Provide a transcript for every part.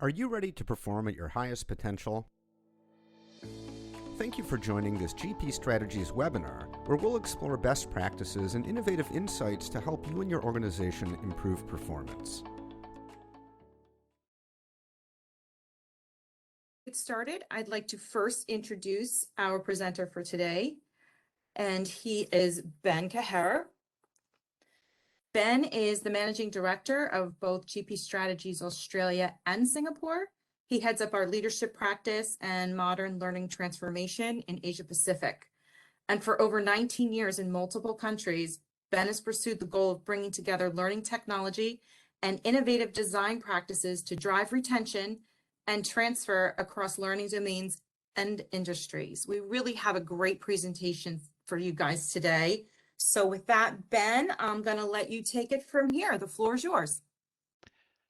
Are you ready to perform at your highest potential? Thank you for joining this GP Strategies webinar, where we'll explore best practices and innovative insights to help you and your organization improve performance. Get started, I'd like to first introduce our presenter for today, and he is Ben Keher. Ben is the Managing Director of both GP Strategies Australia and Singapore. He heads up our leadership practice and modern learning transformation in Asia Pacific. And for over 19 years in multiple countries, Ben has pursued the goal of bringing together learning technology and innovative design practices to drive retention and transfer across learning domains and industries. We really have a great presentation for you guys today. So with that, Ben, I'm going to let you take it from here. The floor is yours.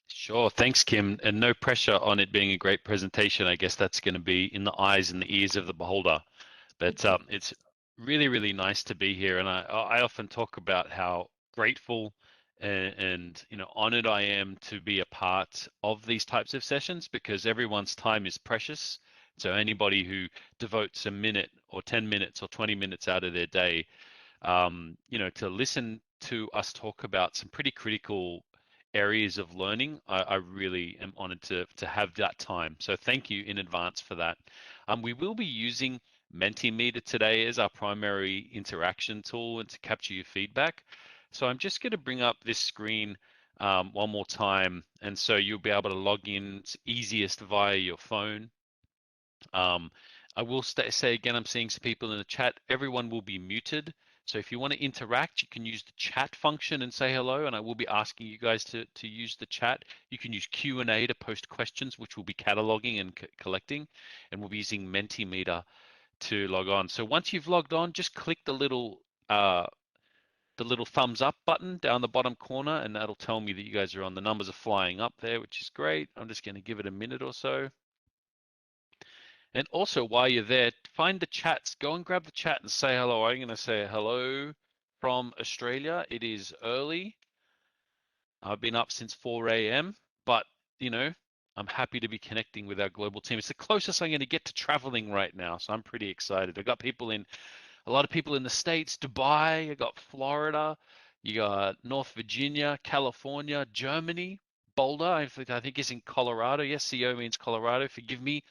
Sure. Thanks, Kim. And no pressure on it being a great presentation. I guess that's going to be in the eyes and the ears of the beholder. But it's really, really nice to be here. And I often talk about how grateful and honored I am to be a part of these types of sessions, because everyone's time is precious. So anybody who devotes a minute or 10 minutes or 20 minutes out of their day, to listen to us talk about some pretty critical areas of learning, I really am honored to have that time. So thank you in advance for that. We will be using Mentimeter today as our primary interaction tool and to capture your feedback. So I'm just going to bring up this screen one more time, and so you'll be able to log in. It's easiest via your phone. I will say again, I'm seeing some people in the chat. Everyone will be muted. So if you want to interact, you can use the chat function and say hello, and I will be asking you guys to use the chat. You can use Q&A to post questions, which we'll be cataloging and collecting, and we'll be using Mentimeter to log on. So once you've logged on, just click the little thumbs up button down the bottom corner, and that'll tell me that you guys are on. The numbers are flying up there, which is great. I'm just going to give it a minute or so. And also, while you're there, find the chats. Go and grab the chat and say hello. I'm going to say hello from Australia. It is early. I've been up since 4 a.m., but, I'm happy to be connecting with our global team. It's the closest I'm going to get to traveling right now, so I'm pretty excited. I've got a lot of people in the States, Dubai, I got Florida, you got North Virginia, California, Germany, Boulder, I think is in Colorado. Yes, CO means Colorado, forgive me.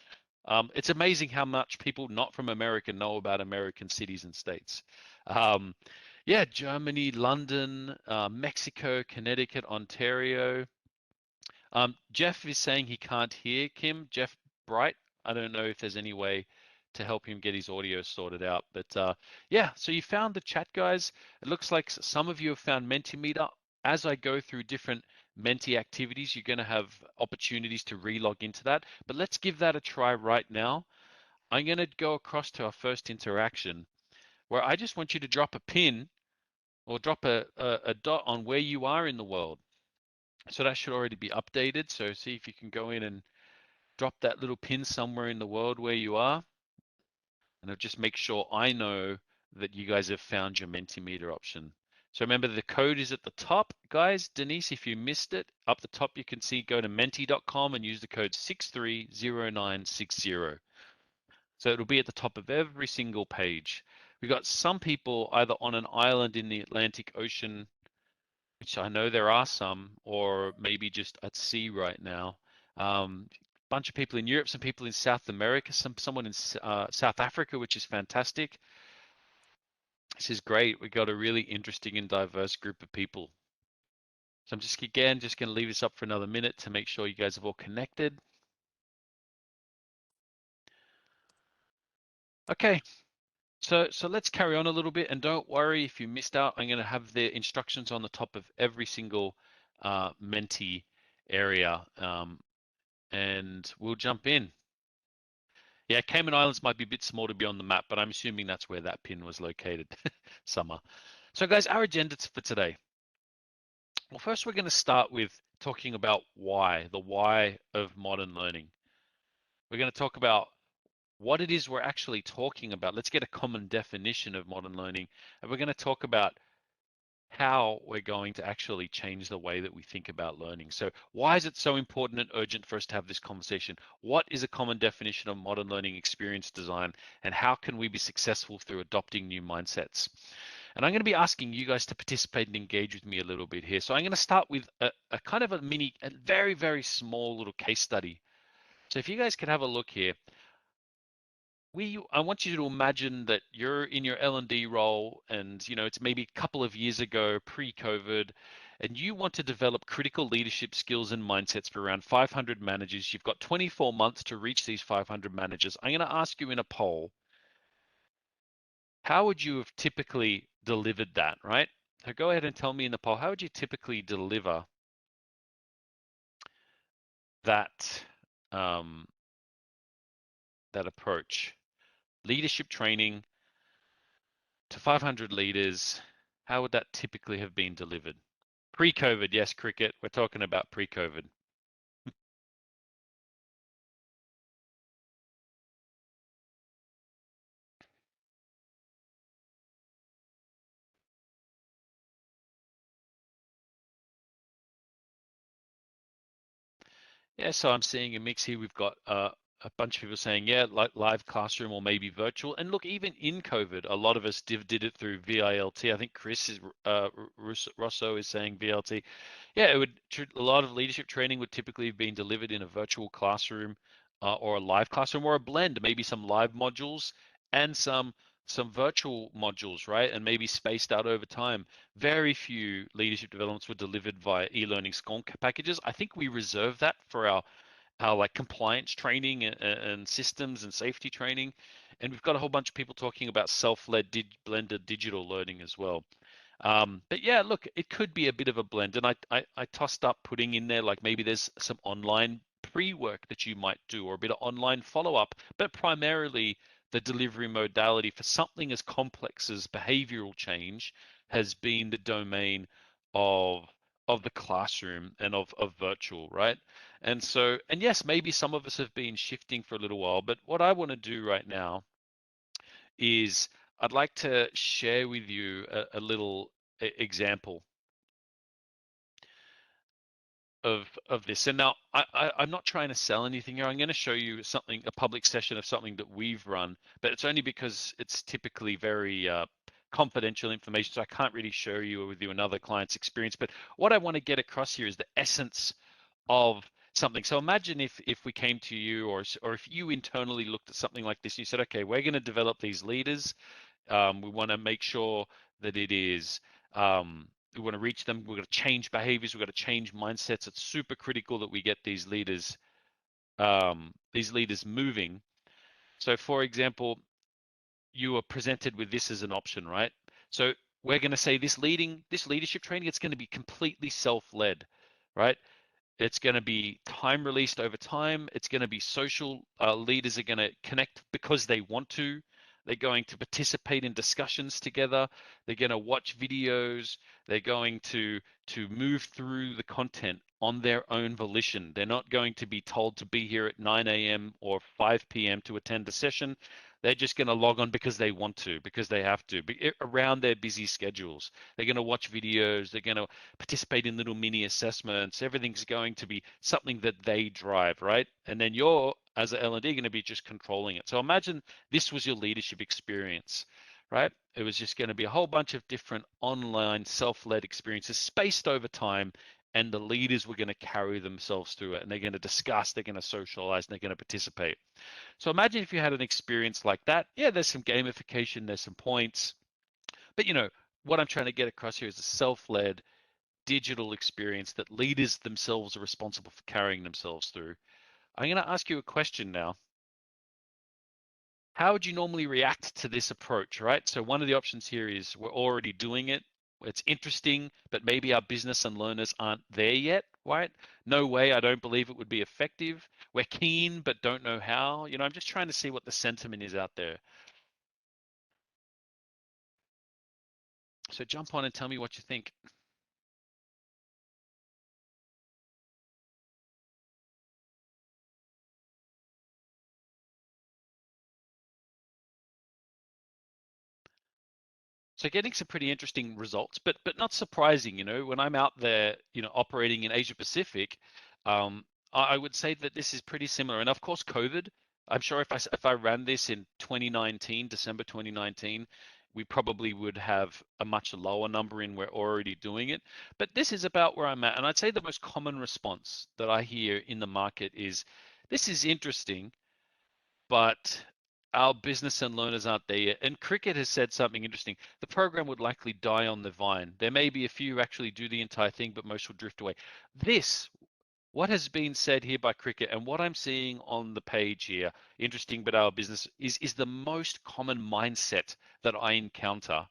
It's amazing how much people not from America know about American cities and states. Yeah, Germany, London, Mexico, Connecticut, Ontario. Jeff is saying he can't hear Kim. Jeff Bright. I don't know if there's any way to help him get his audio sorted out. But yeah, so you found the chat, guys. It looks like some of you have found Mentimeter. As I go through different Menti activities, you're going to have opportunities to re-log into that. But let's give that a try right now. I'm going to go across to our first interaction, where I just want you to drop a pin or drop a dot on where you are in the world. So that should already be updated. So see if you can go in and drop that little pin somewhere in the world where you are. And I'll just make sure I know that you guys have found your Mentimeter option. So remember, the code is at the top, guys. Denise, if you missed it, up the top you can see, go to menti.com and use the code 630960. So it'll be at the top of every single page. We've got some people either on an island in the Atlantic Ocean, which I know there are some, or maybe just at sea right now. Bunch of people in Europe, some people in South America, someone in South Africa, which is fantastic. This is great. We've got a really interesting and diverse group of people. So I'm just going to leave this up for another minute to make sure you guys have all connected. Okay, so let's carry on a little bit, and don't worry if you missed out. I'm going to have the instructions on the top of every single Menti area, and we'll jump in. Yeah, Cayman Islands might be a bit small to be on the map, but I'm assuming that's where that pin was located. Summer. So guys, our agenda for today. Well, first we're going to start with talking about the why of modern learning. We're going to talk about what it is we're actually talking about. Let's get a common definition of modern learning. And we're going to talk about how we're going to actually change the way that we think about learning. So why is it so important and urgent for us to have this conversation? What is a common definition of modern learning experience design, and how can we be successful through adopting new mindsets? And I'm going to be asking you guys to participate and engage with me a little bit here. So I'm going to start with a kind of a very, very small little case study. So if you guys could have a look here, I want you to imagine that you're in your L&D role, and it's maybe a couple of years ago, pre-COVID, and you want to develop critical leadership skills and mindsets for around 500 managers. You've got 24 months to reach these 500 managers. I'm going to ask you in a poll, how would you have typically delivered that, right? So go ahead and tell me in the poll, how would you typically deliver that that approach? Leadership training to 500 leaders, how would that typically have been delivered? Pre-COVID, yes, cricket. We're talking about pre-COVID. Yeah, so I'm seeing a mix here. We've got a bunch of people saying, yeah, like live classroom or maybe virtual. And look, even in COVID, a lot of us did it through VILT. I think Chris is Rosso is saying VLT. Yeah, a lot of leadership training would typically have been delivered in a virtual classroom or a live classroom or a blend, maybe some live modules and some virtual modules, right? And maybe spaced out over time. Very few leadership developments were delivered via e-learning SCORM packages. I think we reserve that for our like compliance training and systems and safety training. And we've got a whole bunch of people talking about self-led blended digital learning as well. But yeah, look, it could be a bit of a blend. And I tossed up putting in there like maybe there's some online pre-work that you might do or a bit of online follow-up, but primarily the delivery modality for something as complex as behavioral change has been the domain of of the classroom and of virtual, right? And so, and yes, maybe some of us have been shifting for a little while, but what I want to do right now is I'd like to share with you a little example of this. And now I'm not trying to sell anything here. I'm going to show you something, a public session of something that we've run, but it's only because it's typically very confidential information, so I can't really share you with you another client's experience. But what I want to get across here is the essence of something. So imagine if we came to you, or if you internally looked at something like this, and you said, okay, we're going to develop these leaders. We want to make sure that it is, we want to reach them. We're going to change behaviors. We've got to change mindsets. It's super critical that we get these leaders moving. So for example, you are presented with this as an option, right? So we're going to say this leadership training, it's going to be completely self-led, right? It's going to be time released over time. It's going to be social. Leaders are going to connect because they want to. They're going to participate in discussions together. They're going to watch videos. They're going to move through the content on their own volition. They're not going to be told to be here at 9 a.m. or 5 p.m. to attend a session. They're just going to log on because they want to, because they have to, around their busy schedules. They're going to watch videos. They're going to participate in little mini assessments. Everything's going to be something that they drive, right? And then you're, as an L&D, going to be just controlling it. So imagine this was your leadership experience, right? It was just going to be a whole bunch of different online self-led experiences spaced over time, and the leaders were going to carry themselves through it, and they're going to discuss, they're going to socialize, and they're going to participate. So imagine if you had an experience like that. Yeah, there's some gamification, there's some points, but what I'm trying to get across here is a self-led digital experience that leaders themselves are responsible for carrying themselves through. I'm going to ask you a question now. How would you normally react to this approach, right? So one of the options here is we're already doing it. It's interesting, but maybe our business and learners aren't there yet, right? No way, I don't believe it would be effective. We're keen, but don't know how. I'm just trying to see what the sentiment is out there. So jump on and tell me what you think. So getting some pretty interesting results, but not surprising. When I'm out there, operating in Asia Pacific, I would say that this is pretty similar. And of course, COVID. I'm sure if I ran this in 2019, December 2019, we probably would have a much lower number in. We're already doing it, but this is about where I'm at. And I'd say the most common response that I hear in the market is, "This is interesting, but our business and learners aren't there yet." And Cricket has said something interesting. The program would likely die on the vine. There may be a few who actually do the entire thing, but most will drift away. What has been said here by Cricket and what I'm seeing on the page here, interesting, but our business is the most common mindset that I encounter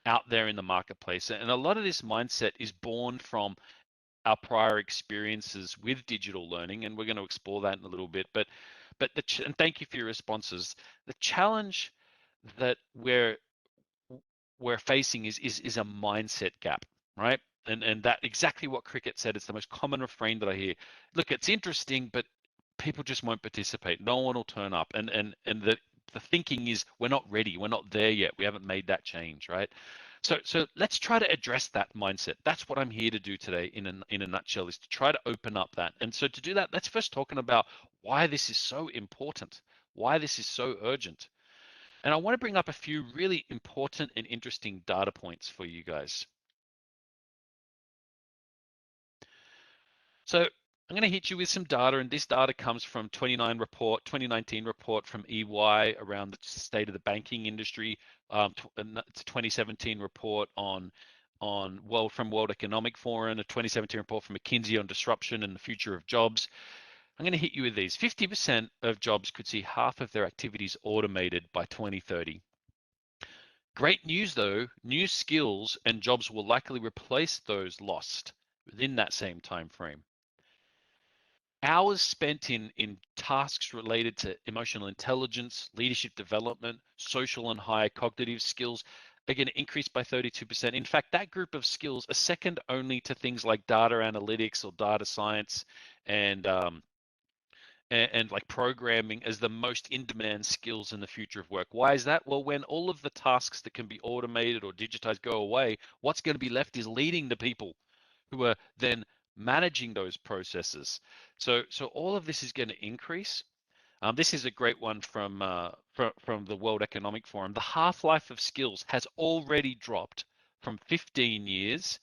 out there in the marketplace. And a lot of this mindset is born from our prior experiences with digital learning, and we're going to explore that in a little bit. And thank you for your responses. The challenge that we're facing is a mindset gap, right? And that exactly what Cricket said. It's the most common refrain that I hear. Look, it's interesting, but people just won't participate. No one will turn up. And the thinking is, we're not ready. We're not there yet. We haven't made that change, right? So let's try to address that mindset. That's what I'm here to do today in a nutshell, is to try to open up that. And so to do that, let's first talking about why this is so important, why this is so urgent. And I want to bring up a few really important and interesting data points for you guys. So I'm going to hit you with some data, and this data comes from 2019 report from EY around the state of the banking industry. It's a 2017 report from World Economic Forum, a 2017 report from McKinsey on disruption and the future of jobs. I'm going to hit you with these. 50% of jobs could see half of their activities automated by 2030. Great news though, new skills and jobs will likely replace those lost within that same time frame. Hours spent in tasks related to emotional intelligence, leadership development, social and higher cognitive skills are going to increase by 32%. In fact, that group of skills are second only to things like data analytics or data science and like programming as the most in-demand skills in the future of work. Why is that? Well, when all of the tasks that can be automated or digitized go away, what's going to be left is leading the people who are then managing those processes. So all of this is going to increase. This is a great one from the World Economic Forum. The half-life of skills has already dropped from 15 years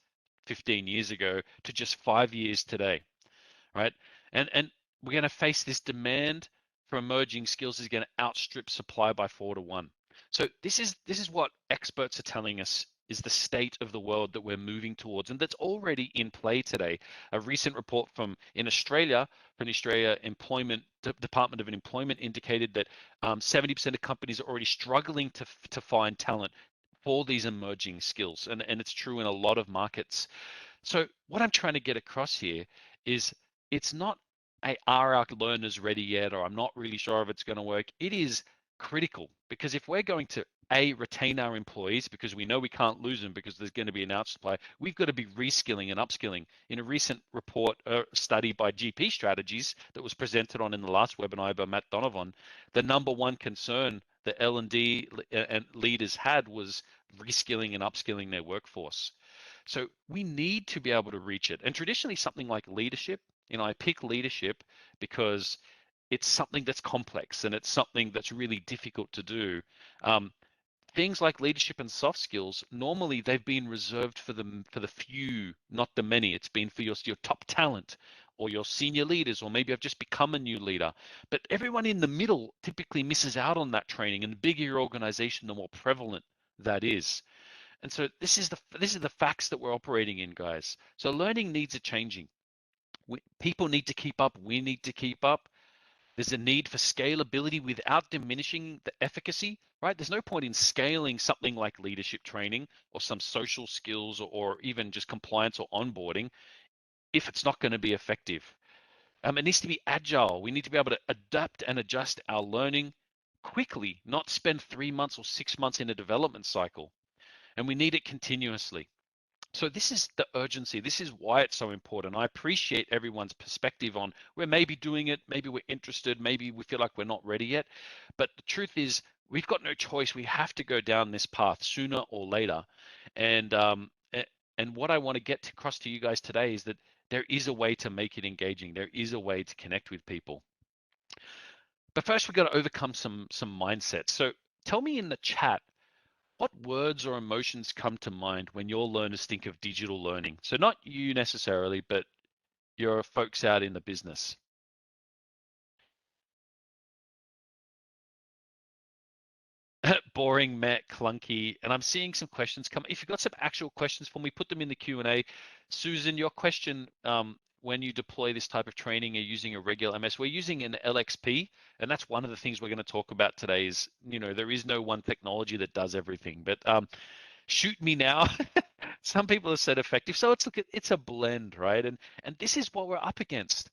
ago to just 5 years today, right? And we're going to face this demand for emerging skills is going to outstrip supply by 4 to 1. So this is what experts are telling us is the state of the world that we're moving towards, and that's already in play today. A recent report from the Australia Employment Department of Employment indicated that 70% of companies are already struggling to find talent for these emerging skills, and it's true in a lot of markets. So what I'm trying to get across here is it's not are our learners ready yet, or I'm not really sure if it's going to work. It is critical, because if we're going to retain our employees, because we know we can't lose them because there's going to be an outsupply, we've got to be reskilling and upskilling. In a recent report study by GP Strategies that was presented on in the last webinar by Matt Donovan, the number one concern that L&D and leaders had was reskilling and upskilling their workforce. So we need to be able to reach it. And traditionally, something like leadership, I pick leadership because it's something that's complex and it's something that's really difficult to do. Things like leadership and soft skills, normally they've been reserved for the few, not the many. It's been for your top talent or your senior leaders, or maybe I've just become a new leader. But everyone in the middle typically misses out on that training, and the bigger your organization, the more prevalent that is. And so this is the facts that we're operating in, guys. So learning needs are changing. People need to keep up. We need to keep up. There's a need for scalability without diminishing the efficacy, right? There's no point in scaling something like leadership training or some social skills or even just compliance or onboarding if it's not going to be effective. It needs to be agile. We need to be able to adapt and adjust our learning quickly, not spend 3 months or 6 months in a development cycle. And we need it continuously. So this is the urgency. This is why it's so important. I appreciate everyone's perspective on we're maybe doing it, maybe we're interested, maybe we feel like we're not ready yet. But the truth is we've got no choice. We have to go down this path sooner or later. And and what I want to get across to you guys today is that there is a way to make it engaging. There is a way to connect with people. But first, we've got to overcome some mindsets. So tell me in the chat, what words or emotions come to mind when your learners think of digital learning? So not you necessarily, but your folks out in the business. Boring, meh, clunky, and I'm seeing some questions come. If you've got some actual questions for me, put them in the Q&A. Susan, your question, when you deploy this type of training, you're using a regular MS. We're using an LXP, and that's one of the things we're going to talk about today is, there is no one technology that does everything, but shoot me now. Some people have said effective. So it's a blend, right? And this is what we're up against.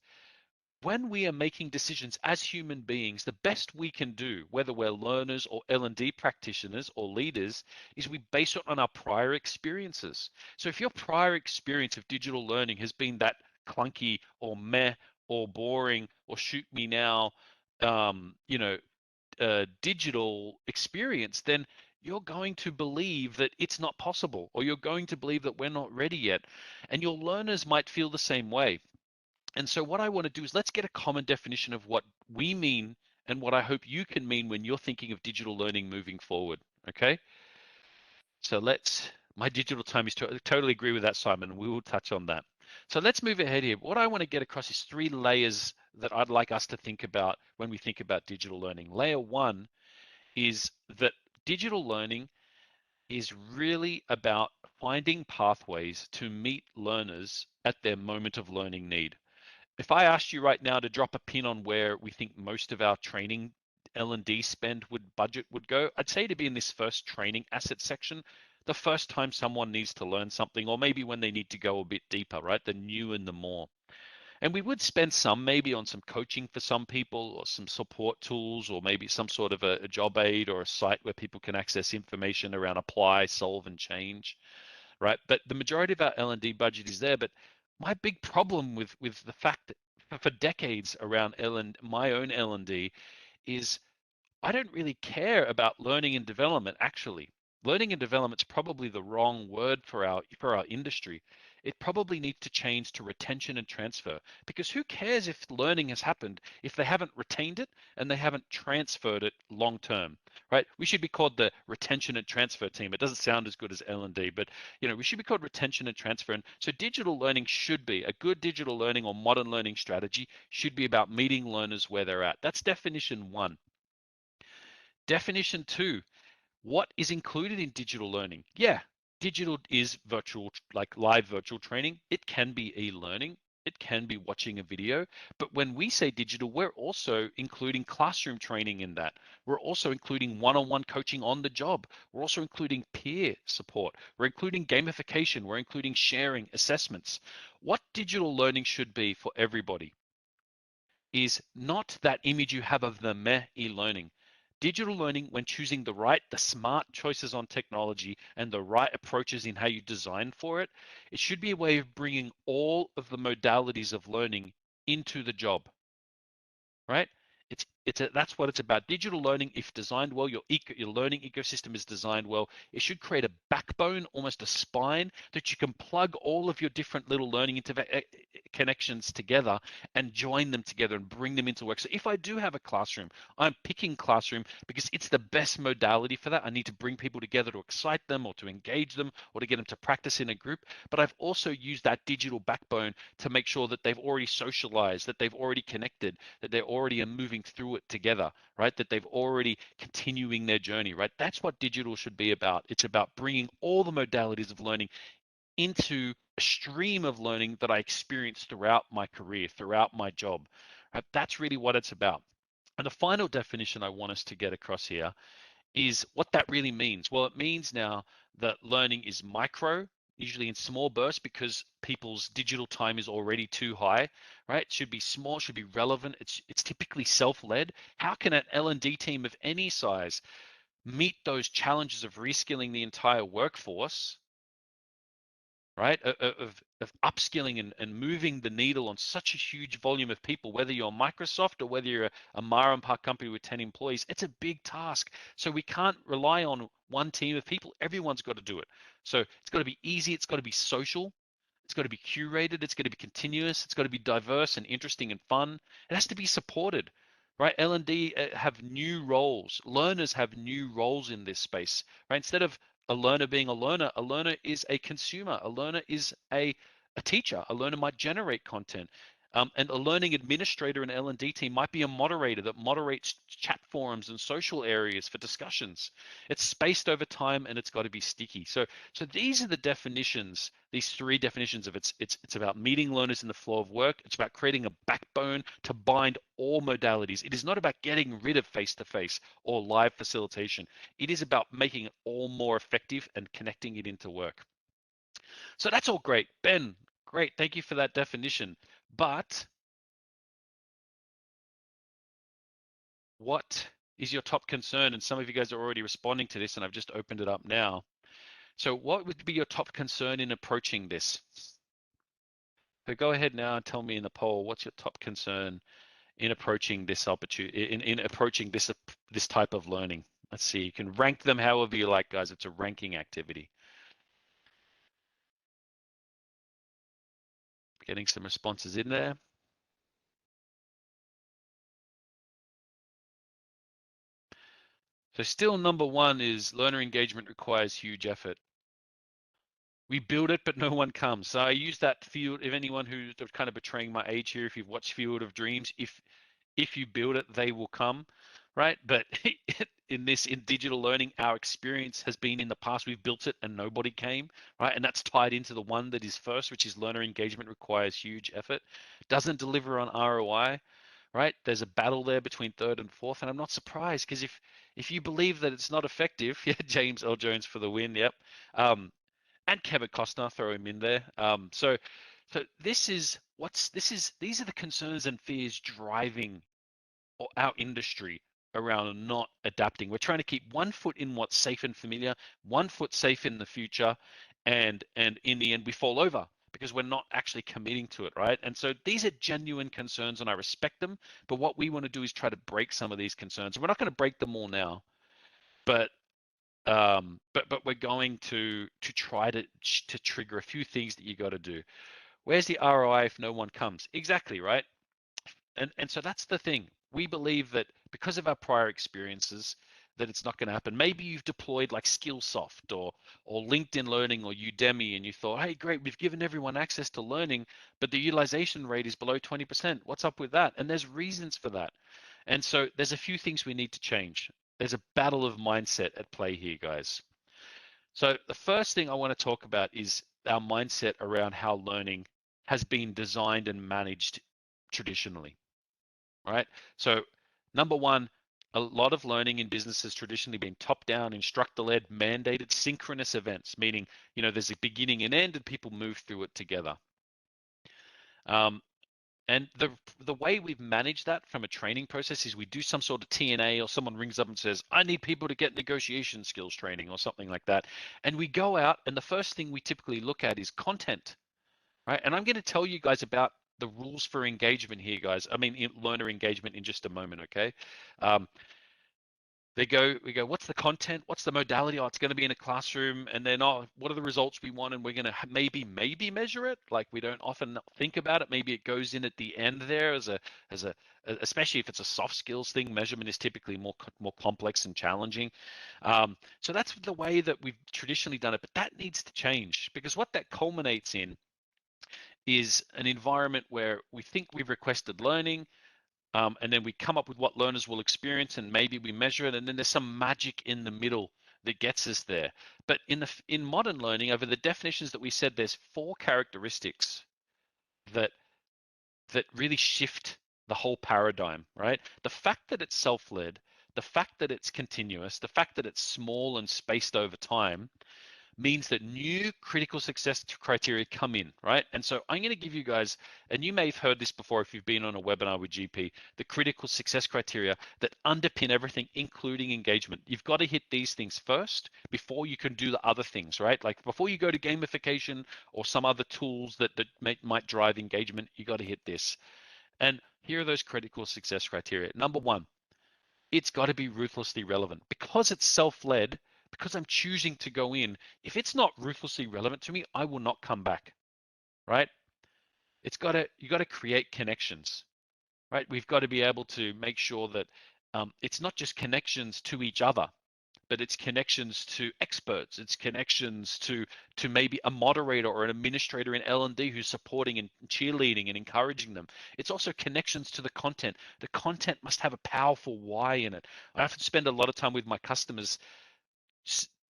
When we are making decisions as human beings, the best we can do, whether we're learners or L&D practitioners or leaders, is we base it on our prior experiences. So if your prior experience of digital learning has been that clunky or meh or boring or shoot me now, digital experience, then you're going to believe that it's not possible, or you're going to believe that we're not ready yet. And your learners might feel the same way. And so what I want to do is let's get a common definition of what we mean and what I hope you can mean when you're thinking of digital learning moving forward. Okay. So my digital time is totally agree with that, Simon. We will touch on that. So let's move ahead here. What I want to get across is 3 layers that I'd like us to think about when we think about digital learning. Layer 1 is that digital learning is really about finding pathways to meet learners at their moment of learning need. If I asked you right now to drop a pin on where we think most of our training L&D spend budget would go, I'd say to be in this first training asset section, the first time someone needs to learn something, or maybe when they need to go a bit deeper, right? The new and the more. And we would spend some maybe on some coaching for some people, or some support tools, or maybe some sort of a job aid or a site where people can access information around apply, solve, and change, right? But the majority of our L&D budget is there. But my big problem with the fact that for decades around my own L&D is I don't really care about learning and development, actually. Learning and development is probably the wrong word for our industry. It probably needs to change to retention and transfer, because who cares if learning has happened if they haven't retained it and they haven't transferred it long term, right? We should be called the retention and transfer team. It doesn't sound as good as L&D, but we should be called retention and transfer. And so digital learning should be a good digital learning or modern learning strategy should be about meeting learners where they're at. That's definition 1. Definition 2, what is included in digital learning? Yeah, digital is virtual, like live virtual training. It can be e-learning. It can be watching a video. But when we say digital, we're also including classroom training in that. We're also including one-on-one coaching on the job. We're also including peer support. We're including gamification. We're including sharing, assessments. What digital learning should be for everybody is not that image you have of the meh e-learning. Digital learning, when choosing the smart choices on technology and the right approaches in how you design for it, it should be a way of bringing all of the modalities of learning into the job, right? That's what it's about. Digital learning, if designed well, your learning ecosystem is designed well. It should create a backbone, almost a spine, that you can plug all of your different little learning connections together and join them together and bring them into work. So if I do have a classroom, I'm picking classroom because it's the best modality for that. I need to bring people together to excite them or to engage them or to get them to practice in a group. But I've also used that digital backbone to make sure that they've already socialized, that they've already connected, that they already are moving through it together, right? That they've already continuing their journey, right? That's what digital should be about. It's about bringing all the modalities of learning into a stream of learning that I experienced throughout my career, throughout my job, right? That's really what it's about. And the final definition I want us to get across here is what that really means. Well, it means now that learning is micro, usually in small bursts, because people's digital time is already too high, right? It should be small, should be relevant. It's typically self-led. How can an L&D team of any size meet those challenges of reskilling the entire workforce, right? upskilling and moving the needle on such a huge volume of people, whether you're Microsoft or whether you're a Mar and Par company with 10 employees, it's a big task. So we can't rely on one team of people. Everyone's got to do it. So it's got to be easy. It's got to be social. It's got to be curated. It's got to be continuous. It's got to be diverse and interesting and fun. It has to be supported, right? L&D have new roles. Learners have new roles in this space, right? Instead of a learner being a learner is a consumer. A learner is a teacher. A learner might generate content. And a learning administrator in L&D team might be a moderator that moderates chat forums and social areas for discussions. It's spaced over time and it's got to be sticky. So these are the definitions, these three definitions of it's about meeting learners in the flow of work. It's about creating a backbone to bind all modalities. It is not about getting rid of face-to-face or live facilitation. It is about making it all more effective and connecting it into work. So that's all great. Ben, great. Thank you for that definition. But what is your top concern? And some of you guys are already responding to this, and I've just opened it up now. So what would be your top concern in approaching this? So go ahead now and tell me in the poll, what's your top concern in approaching this opportunity, in approaching this type of learning? Let's see, you can rank them however you like, guys. It's a ranking activity. Getting some responses in there. So still number one is learner engagement requires huge effort. We build it, but no one comes. So I use that field. If anyone who's kind of betraying my age here, if you've watched Field of Dreams, if you build it, they will come, right? But in digital learning, our experience has been in the past, we've built it and nobody came, right? And that's tied into the one that is first, which is learner engagement requires huge effort. Doesn't deliver on ROI, right? There's a battle there between third and fourth, and I'm not surprised because if you believe that it's not effective, yeah, James L. Jones for the win, yep. And Kevin Costner, throw him in there. So these are the concerns and fears driving our industry around not adapting. We're trying to keep one foot in what's safe and familiar, one foot safe in the future, and in the end we fall over because we're not actually committing to it, right? And so these are genuine concerns and I respect them, but what we want to do is try to break some of these concerns. We're not going to break them all now, but we're going to try to trigger a few things that you got to do. Where's the ROI if no one comes? Exactly, right? And so that's the thing. We believe that because of our prior experiences, that it's not going to happen. Maybe you've deployed like Skillsoft or LinkedIn Learning or Udemy, and you thought, hey, great, we've given everyone access to learning, but the utilization rate is below 20%. What's up with that? And there's reasons for that. And so there's a few things we need to change. There's a battle of mindset at play here, guys. So the first thing I want to talk about is our mindset around how learning has been designed and managed traditionally, right? So number one, a lot of learning in business has traditionally been top-down, instructor-led, mandated, synchronous events, meaning, there's a beginning and end and people move through it together. And the way we've managed that from a training process is we do some sort of TNA or someone rings up and says, I need people to get negotiation skills training or something like that. And we go out and the first thing we typically look at is content, right? And I'm going to tell you guys about the rules for engagement here, guys. I mean, learner engagement in just a moment, okay? We go, what's the content? What's the modality? Oh, it's going to be in a classroom. And then, oh, what are the results we want? And we're going to maybe measure it. Like we don't often think about it. Maybe it goes in at the end there especially if it's a soft skills thing. Measurement is typically more complex and challenging. So that's the way that we've traditionally done it. But that needs to change because what that culminates in is an environment where we think we've requested learning. And then we come up with what learners will experience and maybe we measure it and then there's some magic in the middle that gets us there. But in modern learning, over the definitions that we said, there's 4 characteristics that really shift the whole paradigm, right? The fact that it's self-led, the fact that it's continuous, the fact that it's small and spaced over time, means that new critical success criteria come in, right? And so I'm going to give you guys, and you may have heard this before if you've been on a webinar with GP, the critical success criteria that underpin everything, including engagement. You've got to hit these things first before you can do the other things, right? Like before you go to gamification or some other tools that might drive engagement, you got to hit this. And here are those critical success criteria. Number one, it's got to be ruthlessly relevant. Because it's self-led, because I'm choosing to go in, if it's not ruthlessly relevant to me, I will not come back, right? You got to create connections, right? We've got to be able to make sure that it's not just connections to each other, but it's connections to experts. It's connections to maybe a moderator or an administrator in L&D who's supporting and cheerleading and encouraging them. It's also connections to the content. The content must have a powerful why in it. I often spend a lot of time with my customers.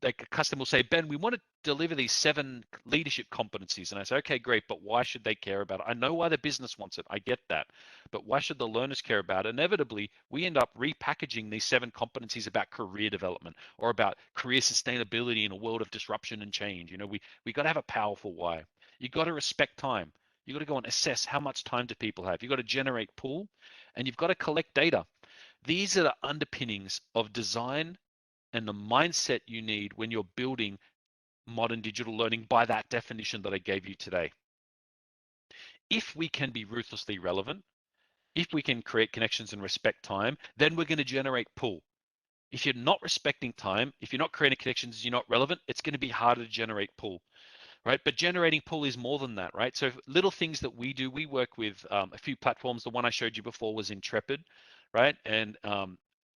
Like a customer will say, Ben, we want to deliver these 7 leadership competencies. And I say, okay, great, but why should they care about it? I know why the business wants it. I get that. But why should the learners care about it? Inevitably, we end up repackaging these 7 competencies about career development or about career sustainability in a world of disruption and change. You know, we got to have a powerful why. You got to respect time. You got to go and assess how much time do people have. You got to generate pool, and you've got to collect data. These are the underpinnings of design and the mindset you need when you're building modern digital learning by that definition that I gave you today. If we can be ruthlessly relevant, if we can create connections and respect time, then we're going to generate pull. If you're not respecting time, if you're not creating connections, you're not relevant, it's going to be harder to generate pull, right? But generating pull is more than that, right? So little things that we do, we work with a few platforms. The one I showed you before was Intrepid, right?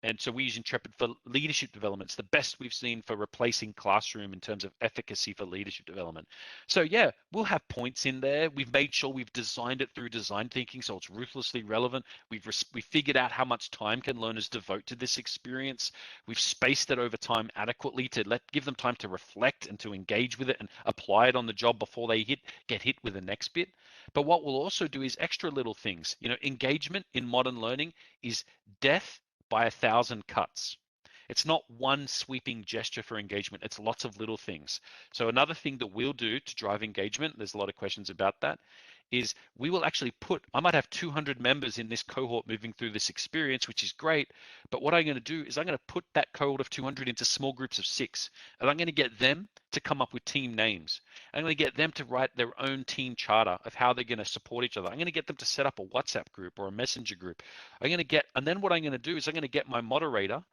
And so we use Intrepid for leadership development. It's the best we've seen for replacing classroom in terms of efficacy for leadership development. So yeah, we'll have points in there. We've made sure we've designed it through design thinking, so it's ruthlessly relevant. We've figured out how much time can learners devote to this experience. We've spaced it over time adequately to give them time to reflect and to engage with it and apply it on the job before they get hit with the next bit. But what we'll also do is extra little things. You know, engagement in modern learning is death by 1,000 cuts. It's not one sweeping gesture for engagement. It's lots of little things. So another thing that we'll do to drive engagement, there's a lot of questions about that, is we will actually I might have 200 members in this cohort moving through this experience, which is great. But what I'm going to do is I'm going to put that cohort of 200 into small groups of 6. And I'm going to get them to come up with team names. I'm going to get them to write their own team charter of how they're going to support each other. I'm going to get them to set up a WhatsApp group or a messenger group. And then what I'm going to do is I'm going to get my moderator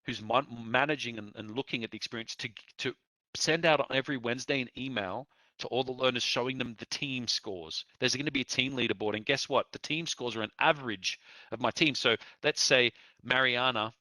who's managing and looking at the experience to send out on every Wednesday an email to all the learners showing them the team scores. There's going to be a team leaderboard. And guess what? The team scores are an average of my team. So let's say Mariana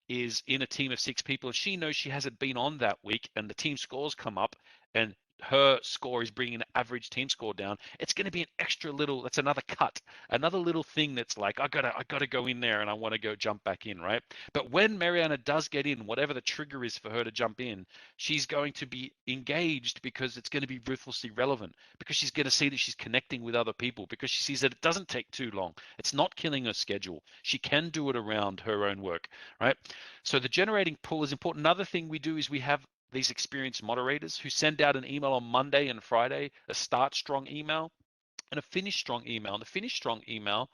is in a team of 6 people and she knows she hasn't been on that week and the team scores come up and her score is bringing the average team score down. It's going to be an extra little, that's another cut, another little thing that's like, I gotta go in there and I want to go jump back in, right? But when Mariana does get in, whatever the trigger is for her to jump in, she's going to be engaged because it's going to be ruthlessly relevant, because she's going to see that she's connecting with other people, because she sees that it doesn't take too long. It's not killing her schedule. She can do it around her own work, right? So the generating pull is important. Another thing we do is we have these experienced moderators who send out an email on Monday and Friday, a start strong email and a finish strong email. And the finish strong email,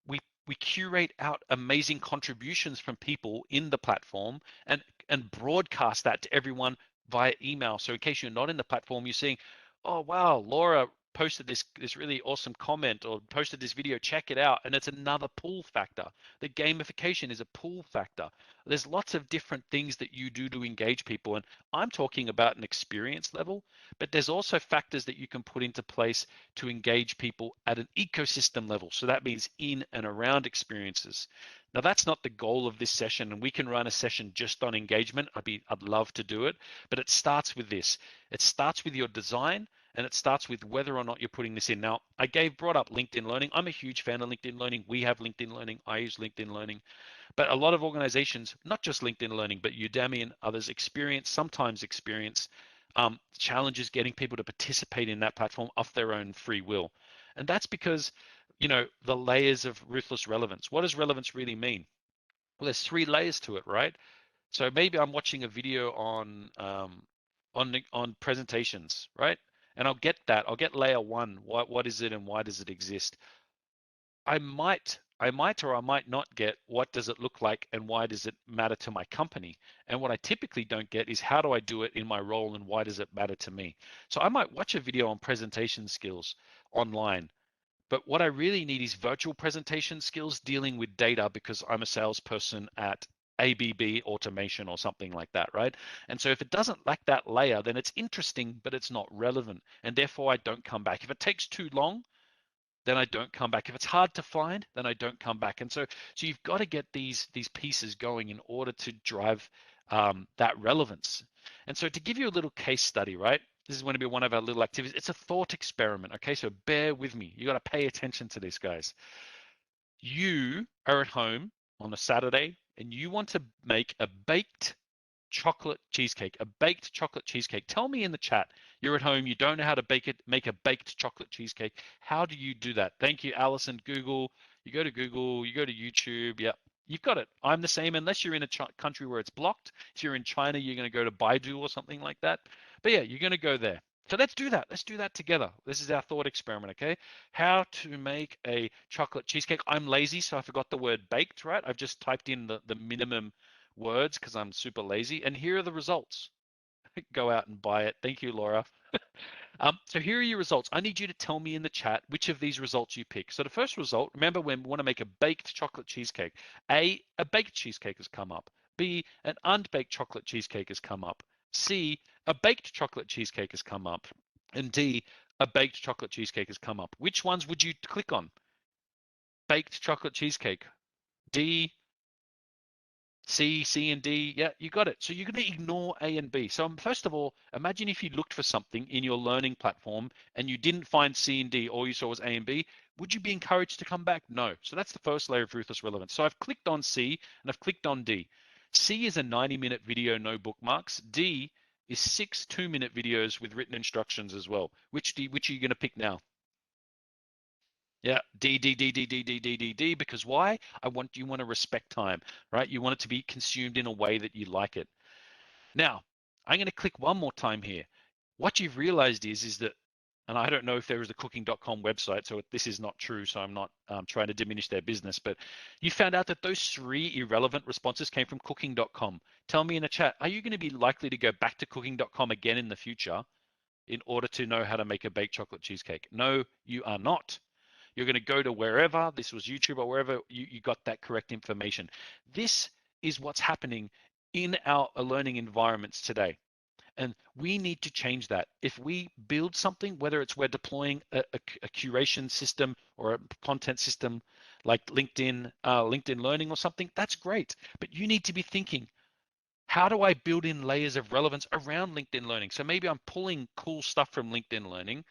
we curate out amazing contributions from people in the platform and broadcast that to everyone via email. So in case you're not in the platform, you're seeing, oh wow, Laura posted this really awesome comment or posted this video, check it out. And it's another pull factor. The gamification is a pull factor. There's lots of different things that you do to engage people. And I'm talking about an experience level, but there's also factors that you can put into place to engage people at an ecosystem level. So that means in and around experiences. Now that's not the goal of this session, and we can run a session just on engagement. I'd love to do it, but it starts with this. It starts with your design, and it starts with whether or not you're putting this in. Now, I brought up LinkedIn Learning. I'm a huge fan of LinkedIn Learning. We have LinkedIn Learning. I use LinkedIn Learning. But a lot of organizations, not just LinkedIn Learning, but Udemy and others sometimes experience challenges getting people to participate in that platform off their own free will. And that's because, you know, the layers of ruthless relevance. What does relevance really mean? Well, there's 3 layers to it, right? So maybe I'm watching a video on on presentations, right? And I'll get that. I'll get layer one. What is it and why does it exist? I might or I might not get what does it look like and why does it matter to my company? And what I typically don't get is how do I do it in my role and why does it matter to me? So I might watch a video on presentation skills online, but what I really need is virtual presentation skills dealing with data because I'm a salesperson at ABB Automation or something like that, right? And so if it doesn't lack that layer, then it's interesting, but it's not relevant. And therefore I don't come back. If it takes too long, then I don't come back. If it's hard to find, then I don't come back. And so you've got to get these pieces going in order to drive that relevance. And so to give you a little case study, right? This is going to be one of our little activities. It's a thought experiment, okay? So bear with me. You got to pay attention to this, guys. You are at home on a Saturday and you want to make a baked chocolate cheesecake, a baked chocolate cheesecake. Tell me in the chat, you're at home, you don't know how to make a baked chocolate cheesecake. How do you do that? Thank you, Allison. Google, you go to Google, you go to YouTube. Yeah, you've got it. I'm the same, unless you're in a country where it's blocked. If you're in China, you're going to go to Baidu or something like that. But yeah, you're going to go there. So let's do that. Let's do that together. This is our thought experiment, okay? How to make a chocolate cheesecake. I'm lazy, so I forgot the word baked, right? I've just typed in the minimum words because I'm super lazy. And here are the results. Go out and buy it. Thank you, Laura. So here are your results. I need you to tell me in the chat which of these results you pick. So the first result, remember when we want to make a baked chocolate cheesecake. A baked cheesecake has come up. B, an unbaked chocolate cheesecake has come up. C, a baked chocolate cheesecake has come up. And D, a baked chocolate cheesecake has come up. Which ones would you click on? Baked chocolate cheesecake. D, C, and D. Yeah, you got it. So you're going to ignore A and B. So first of all, imagine if you looked for something in your learning platform and you didn't find C and D, all you saw was A and B. Would you be encouraged to come back? No. So that's the first layer of ruthless relevance. So I've clicked on C and I've clicked on D. C is a 90-minute video, no bookmarks. D is 6 2-minute videos with written instructions as well. Which are you going to pick now? Yeah, D, because why? You want to respect time, right? You want it to be consumed in a way that you like it. Now, I'm going to click one more time here. What you've realized is that, and I don't know if there is a cooking.com website, so this is not true, so I'm not trying to diminish their business, but you found out that those 3 irrelevant responses came from cooking.com. Tell me in the chat, are you going to be likely to go back to cooking.com again in the future in order to know how to make a baked chocolate cheesecake? No, you are not. You're going to go to wherever, this was YouTube or wherever you got that correct information. This is what's happening in our learning environments today. And we need to change that. If we build something, whether it's we're deploying a curation system or a content system like LinkedIn Learning or something, that's great. But you need to be thinking, how do I build in layers of relevance around LinkedIn Learning? So maybe I'm pulling cool stuff from LinkedIn Learning,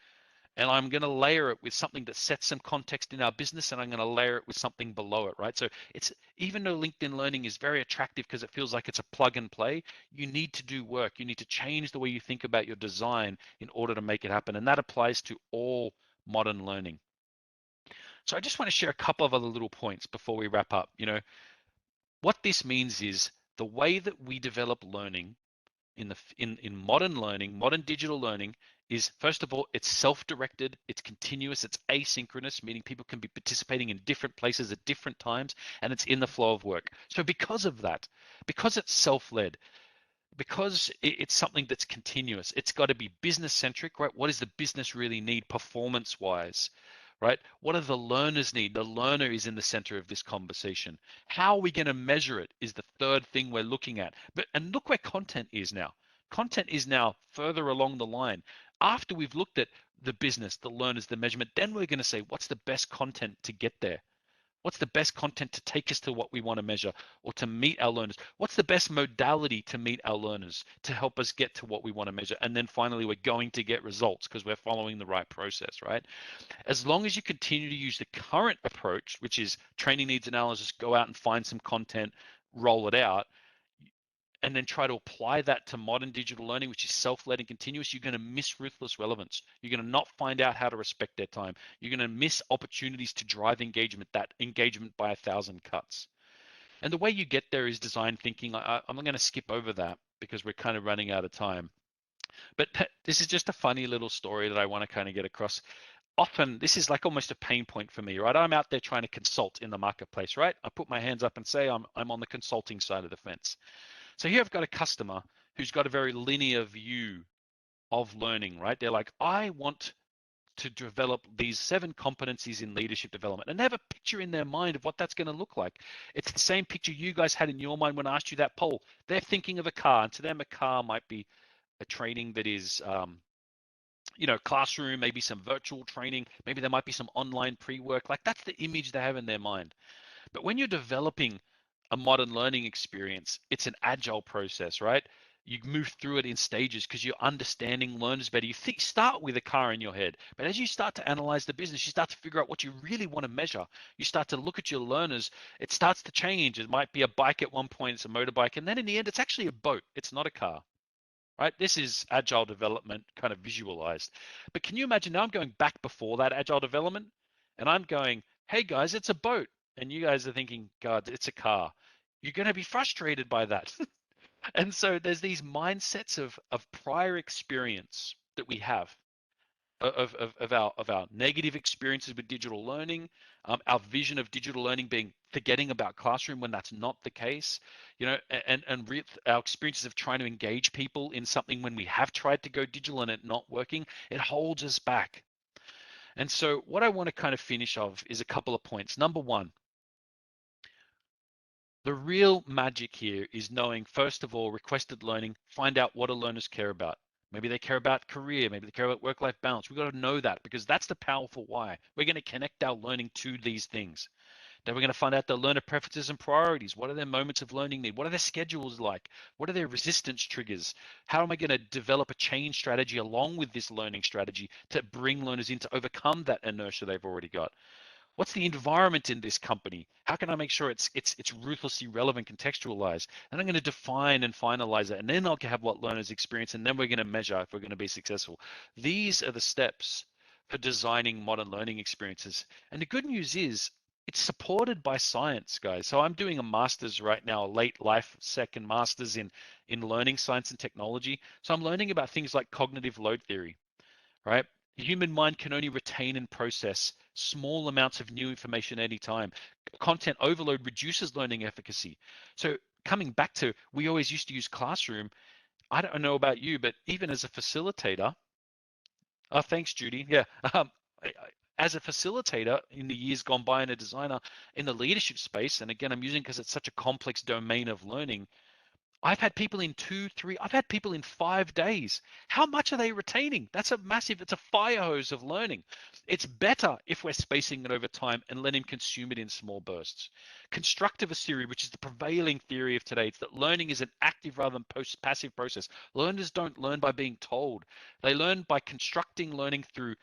and I'm going to layer it with something that sets some context in our business, and I'm going to layer it with something below it, right? So it's, even though LinkedIn Learning is very attractive because it feels like it's a plug and play, you need to do work. You need to change the way you think about your design in order to make it happen. And that applies to all modern learning. So I just want to share a couple of other little points before we wrap up. What this means is the way that we develop learning in modern learning, modern digital learning, is first of all, it's self-directed, it's continuous, it's asynchronous, meaning people can be participating in different places at different times, and it's in the flow of work. So because of that, because it's self-led, because it's something that's continuous, it's got to be business centric, right? What does the business really need performance wise, right? What do the learners need? The learner is in the center of this conversation. How are we going to measure it is the third thing we're looking at. And look where content is now. Content is now further along the line. After we've looked at the business, the learners, the measurement, then we're going to say, what's the best content to get there? What's the best content to take us to what we want to measure or to meet our learners? What's the best modality to meet our learners to help us get to what we want to measure? And then finally, we're going to get results because we're following the right process, right? As long as you continue to use the current approach, which is training needs analysis, go out and find some content, roll it out, and then try to apply that to modern digital learning, which is self-led and continuous, you're going to miss ruthless relevance. You're going to not find out how to respect their time. You're going to miss opportunities to drive engagement, that engagement by 1,000 cuts. And the way you get there is design thinking. I'm going to skip over that because we're kind of running out of time. But this is just a funny little story that I want to kind of get across. Often this is like almost a pain point for me, right? I'm out there trying to consult in the marketplace, right? I put my hands up and say I'm on the consulting side of the fence. So here I've got a customer who's got a very linear view of learning, right? They're like, I want to develop these 7 competencies in leadership development, and they have a picture in their mind of what that's going to look like. It's the same picture you guys had in your mind when I asked you that poll. They're thinking of a car, and to them a car might be a training that is classroom, maybe some virtual training, maybe there might be some online pre-work. Like, that's the image they have in their mind. But when you're developing a modern learning experience, it's an agile process, right? You move through it in stages because you're understanding learners better. You start with a car in your head, but as you start to analyze the business, you start to figure out what you really want to measure. You start to look at your learners. It starts to change. It might be a bike at one point, it's a motorbike, and then in the end, it's actually a boat. It's not a car, right? This is agile development kind of visualized. But can you imagine now I'm going back before that agile development and I'm going, hey guys, it's a boat. And you guys are thinking, God, it's a car. You're going to be frustrated by that. And so there's these mindsets of prior experience that we have of our negative experiences with digital learning, our vision of digital learning being forgetting about classroom when that's not the case, and our experiences of trying to engage people in something when we have tried to go digital and it not working, it holds us back. And so what I want to kind of finish off is a couple of points. Number one, the real magic here is knowing, first of all, requested learning, find out what do learners care about. Maybe they care about career, maybe they care about work-life balance. We've got to know that because that's the powerful why. We're going to connect our learning to these things. Then we're going to find out the learner preferences and priorities. What are their moments of learning need? What are their schedules like? What are their resistance triggers? How am I going to develop a change strategy along with this learning strategy to bring learners in to overcome that inertia they've already got? What's the environment in this company? How can I make sure it's ruthlessly relevant, contextualized? And I'm going to define and finalize it, and then I'll have what learners experience, and then we're going to measure if we're going to be successful. These are the steps for designing modern learning experiences. And the good news is it's supported by science, guys. So I'm doing a master's right now, a late life second master's in learning science and technology. So I'm learning about things like cognitive load theory, right? The human mind can only retain and process small amounts of new information at any time. Content overload reduces learning efficacy. So coming back to, we always used to use classroom. I don't know about you, but even as a facilitator, oh, thanks, Judy. Yeah. As a facilitator in the years gone by and a designer in the leadership space, and again, I'm using because it's such a complex domain of learning, I've had people in 2, 3, I've had people in 5 days. How much are they retaining? It's a fire hose of learning. It's better if we're spacing it over time and let him consume it in small bursts. Constructivist theory, which is the prevailing theory of today, it's that learning is an active rather than passive process. Learners don't learn by being told. They learn by constructing learning through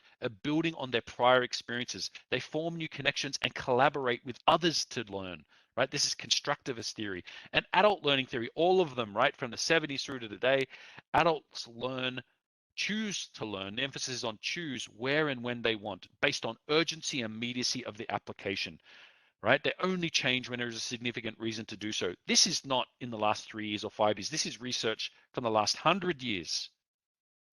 building on their prior experiences. They form new connections and collaborate with others to learn. Right? This is constructivist theory. And adult learning theory, all of them, right, from the 70s through to today, adults choose to learn. The emphasis is on choose where and when they want, based on urgency and immediacy of the application, right? They only change when there is a significant reason to do so. This is not in the last 3 years or 5 years. This is research from the last 100 years.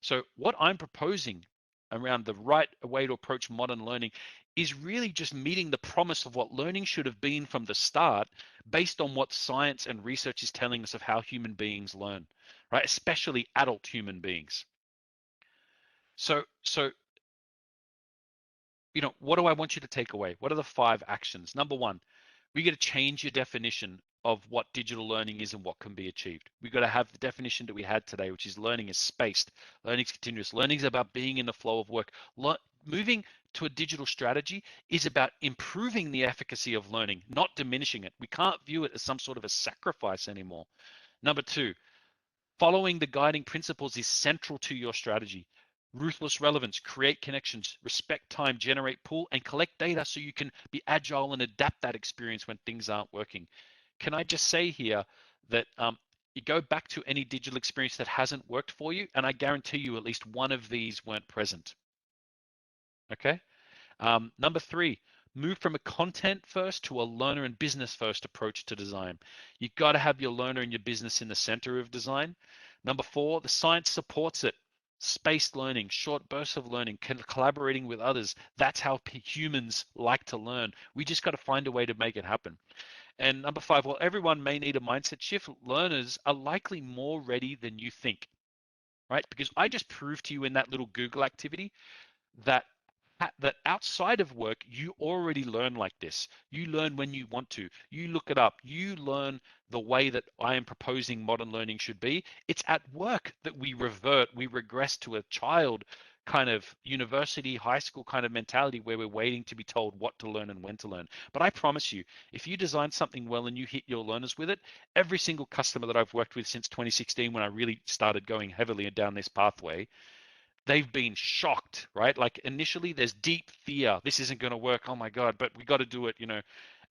So what I'm proposing around the right way to approach modern learning is really just meeting the promise of what learning should have been from the start, based on what science and research is telling us of how human beings learn, right? Especially adult human beings. So, what do I want you to take away? What are the 5 actions? Number 1, we got to change your definition of what digital learning is and what can be achieved. We've got to have the definition that we had today, which is learning is spaced, learning is continuous, learning is about being in the flow of work. Moving to a digital strategy is about improving the efficacy of learning, not diminishing it. We can't view it as some sort of a sacrifice anymore. Number 2, following the guiding principles is central to your strategy. Ruthless relevance, create connections, respect time, generate pool, and collect data so you can be agile and adapt that experience when things aren't working. Can I just say here that you go back to any digital experience that hasn't worked for you, and I guarantee you at least one of these weren't present. Okay. Number 3, move from a content first to a learner and business first approach to design. You've got to have your learner and your business in the center of design. Number 4, the science supports it. spaced learning, short bursts of learning, collaborating with others. That's how humans like to learn. We just got to find a way to make it happen. And number 5, while everyone may need a mindset shift, learners are likely more ready than you think, right? Because I just proved to you in that little Google activity that outside of work, you already learn like this. You learn when you want to. You look it up. You learn the way that I am proposing modern learning should be. It's at work that we regress to a child kind of university, high school kind of mentality where we're waiting to be told what to learn and when to learn. But I promise you, if you design something well and you hit your learners with it, every single customer that I've worked with since 2016, when I really started going heavily down this pathway, they've been shocked, right? Like initially there's deep fear. This isn't going to work. Oh my God, but we got to do it,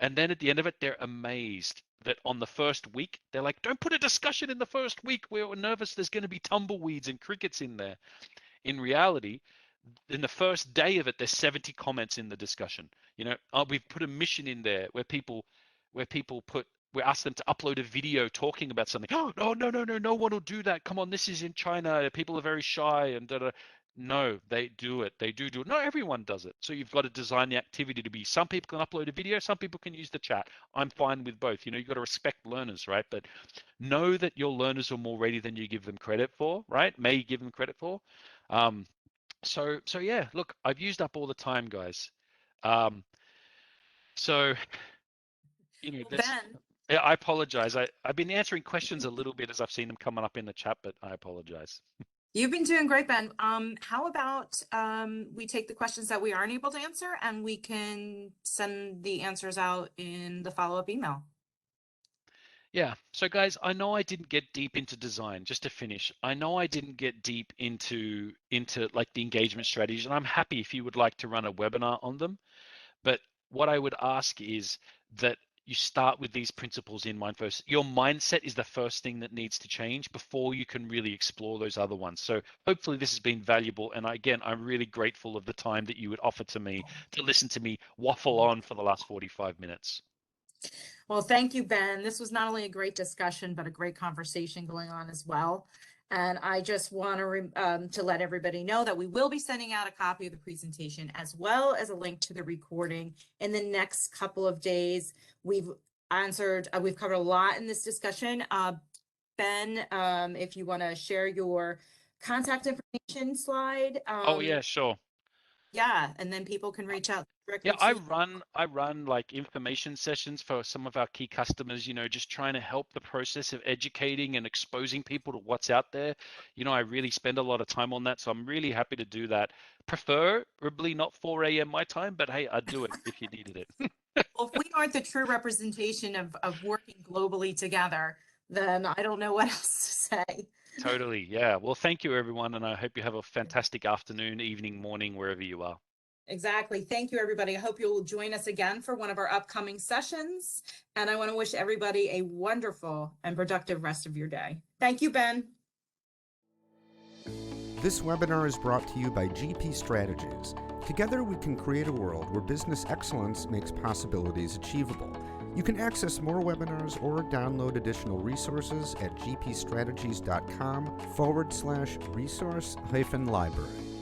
And then at the end of it, they're amazed that on the first week, they're like, don't put a discussion in the first week. We're nervous. There's going to be tumbleweeds and crickets in there. In reality, in the first day of it, there's 70 comments in the discussion. We've put a mission in there where people we ask them to upload a video talking about something. Oh, no one will do that. Come on, this is in China. People are very shy and da-da. No, they do it. They do it. Not everyone does it. So you've got to design the activity to be, some people can upload a video, some people can use the chat. I'm fine with both. You've got to respect learners, right? But know that your learners are more ready than you give them credit for, right? May give them credit for. So yeah, look, I've used up all the time, guys. So, that's, Ben, yeah, I apologize. I've been answering questions a little bit as I've seen them coming up in the chat, but I apologize. you've been doing great, Ben. How about we take the questions that we aren't able to answer and we can send the answers out in the follow-up email. Yeah. So guys, I know I didn't get deep into design, just to finish. I know I didn't get deep into like the engagement strategies, and I'm happy if you would like to run a webinar on them. But what I would ask is that you start with these principles in mind first. Your mindset is the first thing that needs to change before you can really explore those other ones. So hopefully this has been valuable. And again, I'm really grateful of the time that you would offer to me to listen to me waffle on for the last 45 minutes. Well, thank you, Ben. This was not only a great discussion, but a great conversation going on as well. And I just want to let everybody know that we will be sending out a copy of the presentation as well as a link to the recording in the next couple of days. We've covered a lot in this discussion. Ben, if you want to share your contact information slide. Oh yeah, sure. Yeah, and then people can reach out directly Yeah, to you. I run like information sessions for some of our key customers, just trying to help the process of educating and exposing people to what's out there. I really spend a lot of time on that, so I'm really happy to do that. Preferably not 4 a.m. my time, but hey, I'd do it if you needed it. Well, if we aren't the true representation of working globally together, then I don't know what else to say. Totally. Yeah. Well, thank you, everyone. And I hope you have a fantastic afternoon, evening, morning, wherever you are. Exactly. Thank you, everybody. I hope you'll join us again for one of our upcoming sessions. And I want to wish everybody a wonderful and productive rest of your day. Thank you, Ben. This webinar is brought to you by GP Strategies. Together we can create a world where business excellence makes possibilities achievable. You can access more webinars or download additional resources at gpstrategies.com/resource-library.